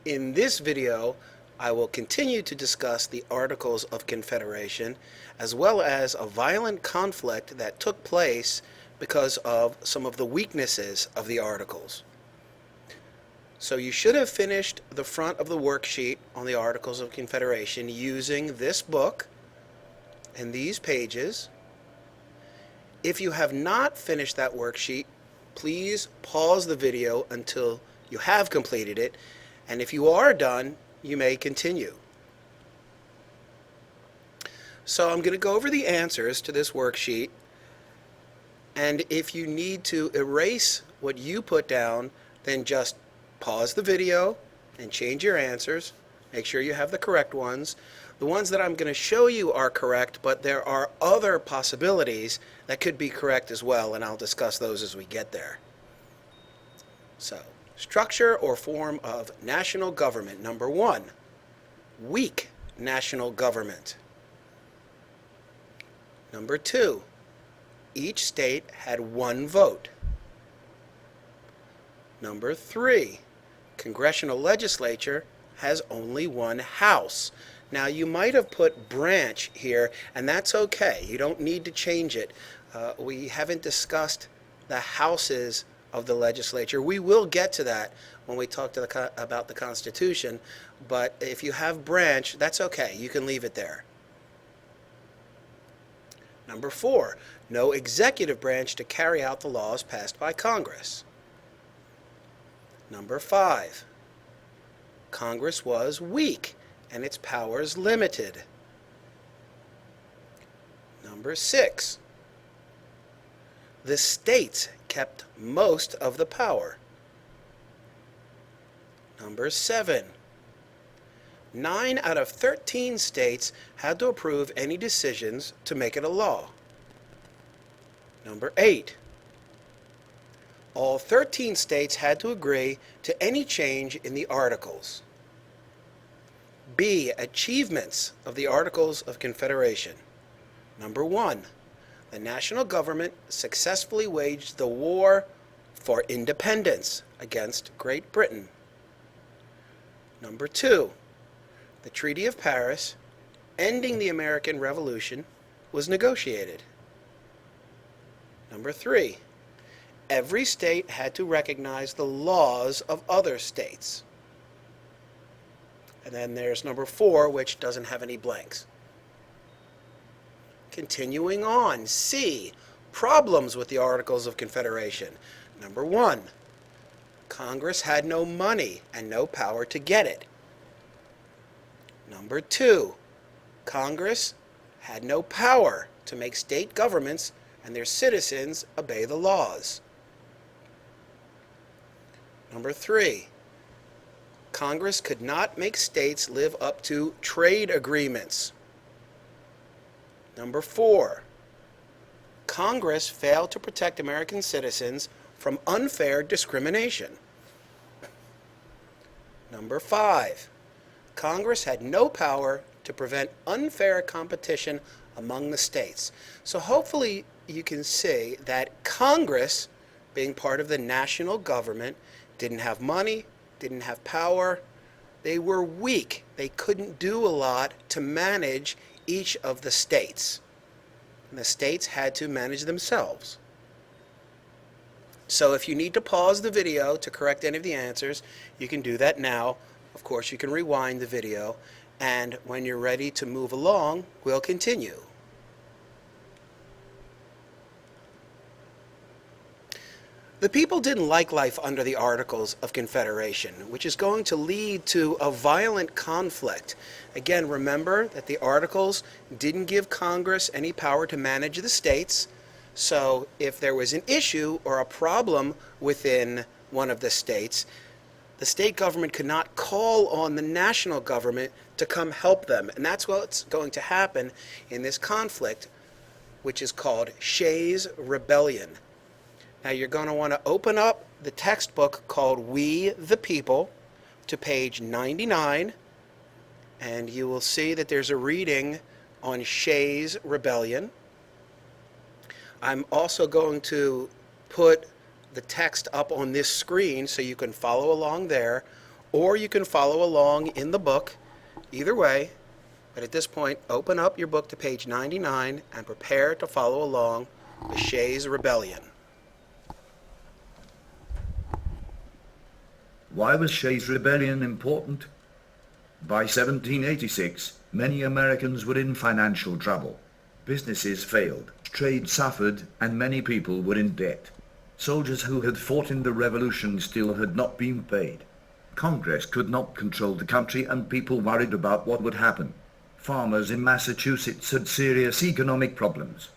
In this video, I will continue to discuss the Articles of Confederation, as well as a violent conflict that took place because of some of the weaknesses of the Articles. So you should have finished the front of the worksheet on the Articles of Confederation using this book and these pages. If you have not finished that worksheet, please pause the video until you have completed it, and if you are done, you may continue. So I'm going to go over the answers to this worksheet, and if you need to erase what you put down, then just pause the video and change your answers. Make sure you have the correct ones. The ones that I'm going to show you are correct, but there are other possibilities that could be correct as well, and I'll discuss those as we get there. So, structure or form of national government. Number 1, weak national government. Number 2, each state had one vote. Number 3, congressional legislature has only one house. Now you might have put branch here, and that's okay. You don't need to change it. We haven't discussed the houses of the legislature. We will get to that when we talk to about the Constitution, but if you have branch, that's okay. You can leave it there. Number 4, no executive branch to carry out the laws passed by Congress. Number 5, Congress was weak and its powers limited. Number 6, the states kept most of the power. Number 7, 9 out of 13 states had to approve any decisions to make it a law. Number 8, all 13 states had to agree to any change in the Articles. B, achievements of the Articles of Confederation. Number 1, the national government successfully waged the war for independence against Great Britain. Number 2, the Treaty of Paris, ending the American Revolution, was negotiated. Number 3, every state had to recognize the laws of other states. And then there's number 4, which doesn't have any blanks. Continuing on, C, problems with the Articles of Confederation. Number 1, Congress had no money and no power to get it. Number 2, Congress had no power to make state governments and their citizens obey the laws. Number 3, Congress could not make states live up to trade agreements. Number 4, Congress failed to protect American citizens from unfair discrimination. Number 5, Congress had no power to prevent unfair competition among the states. So hopefully you can see that Congress, being part of the national government, didn't have money, didn't have power. They were weak. They couldn't do a lot to manage each of the states. And the states had to manage themselves. So if you need to pause the video to correct any of the answers, you can do that now. Of course, you can rewind the video, and when you're ready to move along, we'll continue. The people didn't like life under the Articles of Confederation, which is going to lead to a violent conflict. Again, remember that the Articles didn't give Congress any power to manage the states, so if there was an issue or a problem within one of the states, the state government could not call on the national government to come help them. And that's what's going to happen in this conflict, which is called Shays' Rebellion. Now you're going to want to open up the textbook called We the People to page 99, and you will see that there's a reading on Shays' Rebellion. I'm also going to put the text up on this screen so you can follow along there, or you can follow along in the book. Either way, but at this point, open up your book to page 99 and prepare to follow along with Shays' Rebellion. Why was Shays' Rebellion important? By 1786, many Americans were in financial trouble. Businesses failed, trade suffered, and many people were in debt. Soldiers who had fought in the Revolution still had not been paid. Congress could not control the country, and people worried about what would happen. Farmers in Massachusetts had serious economic problems.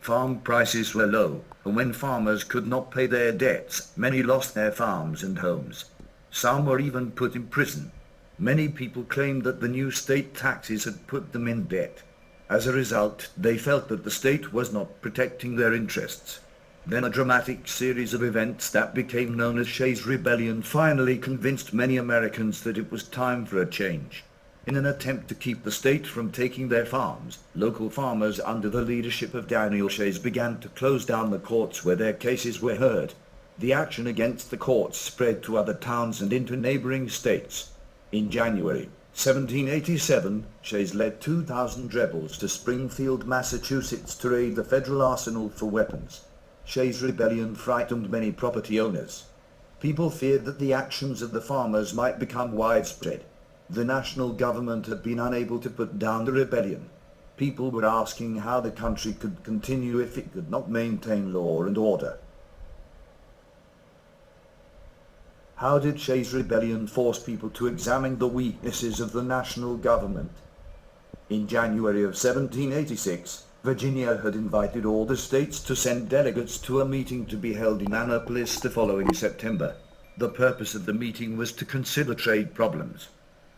Farm prices were low, and when farmers could not pay their debts, many lost their farms and homes. Some were even put in prison. Many people claimed that the new state taxes had put them in debt. As a result, they felt that the state was not protecting their interests. Then a dramatic series of events that became known as Shays' Rebellion finally convinced many Americans that it was time for a change. In an attempt to keep the state from taking their farms, local farmers under the leadership of Daniel Shays began to close down the courts where their cases were heard. The action against the courts spread to other towns and into neighboring states. In January 1787, Shays led 2,000 rebels to Springfield, Massachusetts to raid the federal arsenal for weapons. Shays' Rebellion frightened many property owners. People feared that the actions of the farmers might become widespread. The national government had been unable to put down the rebellion. People were asking how the country could continue if it could not maintain law and order. How did Shays' Rebellion force people to examine the weaknesses of the national government? In January of 1786, Virginia had invited all the states to send delegates to a meeting to be held in Annapolis the following September. The purpose of the meeting was to consider trade problems.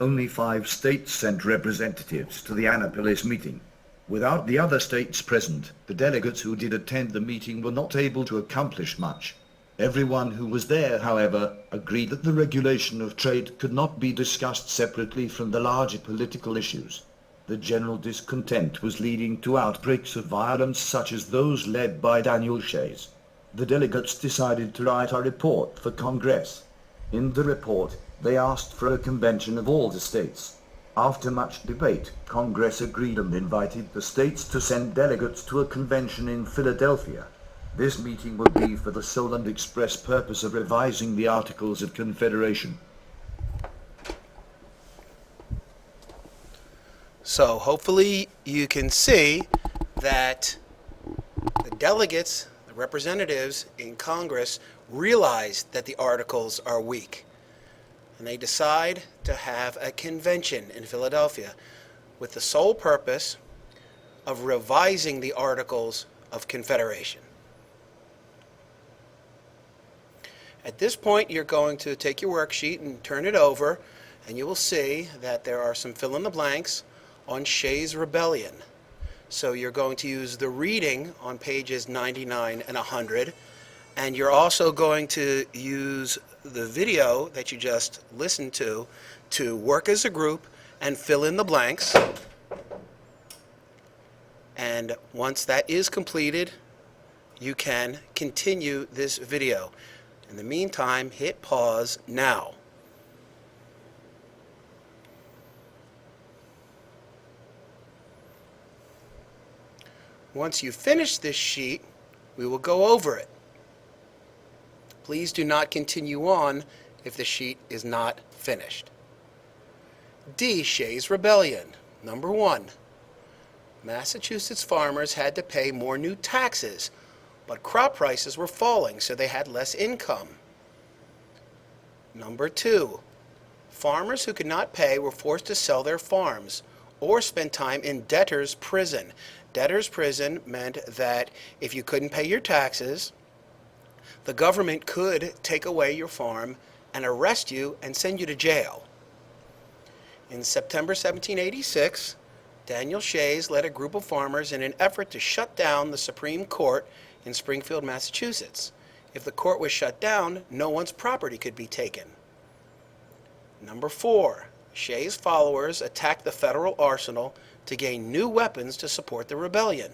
Only 5 states sent representatives to the Annapolis meeting. Without the other states present, the delegates who did attend the meeting were not able to accomplish much. Everyone who was there, however, agreed that the regulation of trade could not be discussed separately from the larger political issues. The general discontent was leading to outbreaks of violence such as those led by Daniel Shays. The delegates decided to write a report for Congress. In the report, they asked for a convention of all the states. After much debate, Congress agreed and invited the states to send delegates to a convention in Philadelphia. This meeting would be for the sole and express purpose of revising the Articles of Confederation. So hopefully you can see that the delegates, the representatives in Congress, realize that the Articles are weak. And they decide to have a convention in Philadelphia with the sole purpose of revising the Articles of Confederation. At this point, you're going to take your worksheet and turn it over, and you will see that there are some fill-in-the-blanks on Shays' Rebellion. So you're going to use the reading on pages 99 and 100, and you're also going to use the video that you just listened to work as a group and fill in the blanks. And once that is completed, you can continue this video. In the meantime, hit pause now. Once you finish this sheet, we will go over it. Please do not continue on if the sheet is not finished. D. Shays' Rebellion. Number 1. Massachusetts farmers had to pay more new taxes, but crop prices were falling, so they had less income. Number 2. Farmers who could not pay were forced to sell their farms or spend time in debtor's prison. Debtor's prison meant that if you couldn't pay your taxes, the government could take away your farm and arrest you and send you to jail. In September 1786, Daniel Shays led a group of farmers in an effort to shut down the Supreme Court in Springfield, Massachusetts. If the court was shut down, no one's property could be taken. Number 4, Shays' followers attacked the federal arsenal to gain new weapons to support the rebellion.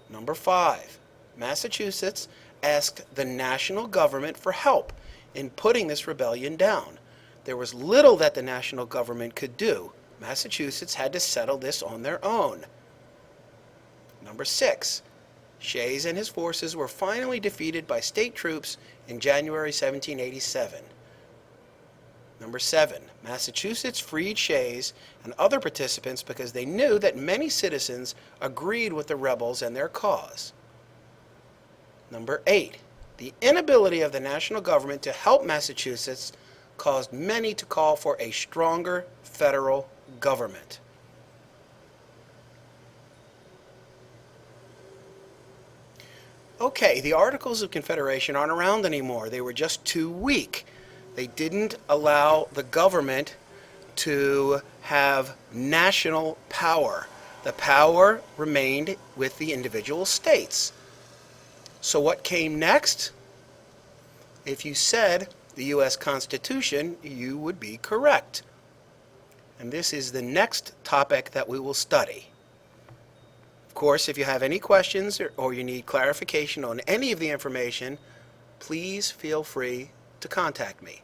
Number 5, Massachusetts asked the national government for help in putting this rebellion down. There was little that the national government could do. Massachusetts had to settle this on their own. Number 6. Shays and his forces were finally defeated by state troops in January 1787. Number 7. Massachusetts freed Shays and other participants because they knew that many citizens agreed with the rebels and their cause. Number 8. The inability of the national government to help Massachusetts caused many to call for a stronger federal government. Okay, the Articles of Confederation aren't around anymore. They were just too weak. They didn't allow the government to have national power. The power remained with the individual states. So what came next? If you said the U.S. Constitution, you would be correct. And this is the next topic that we will study. Of course, if you have any questions or you need clarification on any of the information, please feel free to contact me.